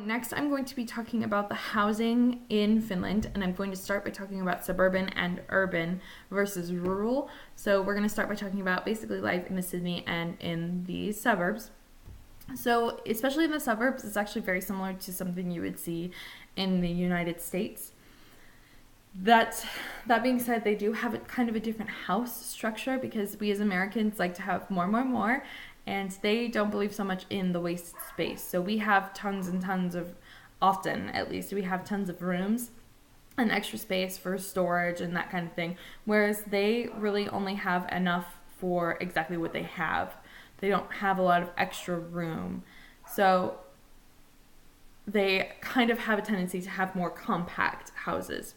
next I'm going to be talking about the housing in Finland, and I'm going to start by talking about suburban and urban versus rural. So we're going to start by talking about basically life in the Sydney and in the suburbs. So, especially in the suburbs, it's actually very similar to something you would see in the United States. That being said, they do have kind of a different house structure because we as Americans like to have more, and they don't believe so much in the waste space. So we have tons and tons of, often at least, we have tons of rooms and extra space for storage and that kind of thing, whereas they really only have enough for exactly what they have. They don't have a lot of extra room. So they kind of have a tendency to have more compact houses.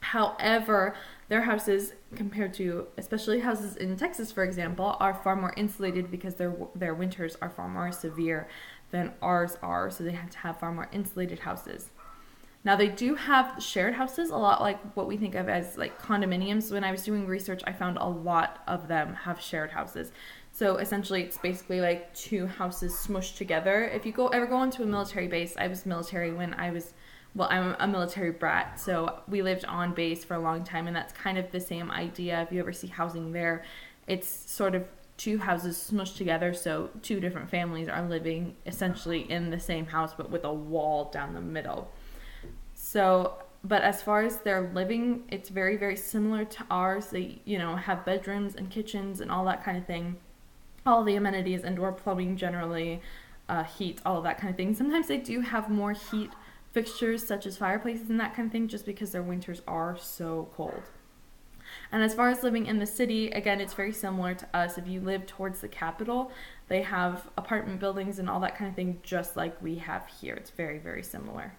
However, their houses, compared to especially houses in Texas, for example, are far more insulated because their winters are far more severe than ours are. So they have to have far more insulated houses. Now, they do have shared houses, a lot like what we think of as like condominiums. When I was doing research, I found a lot of them have shared houses. So essentially, it's basically like two houses smushed together. If you ever go into a military base, I was military when I was, well, I'm a military brat, so we lived on base for a long time, and that's kind of the same idea. If you ever see housing there, it's sort of two houses smushed together, so two different families are living essentially in the same house, but with a wall down the middle. So, but as far as their living, it's very, very similar to ours. They, have bedrooms and kitchens and all that kind of thing. All the amenities, indoor plumbing generally, heat, all of that kind of thing. Sometimes they do have more heat fixtures such as fireplaces and that kind of thing just because their winters are so cold. And as far as living in the city, again, it's very similar to us. If you live towards the capital, they have apartment buildings and all that kind of thing just like we have here. It's very, very similar.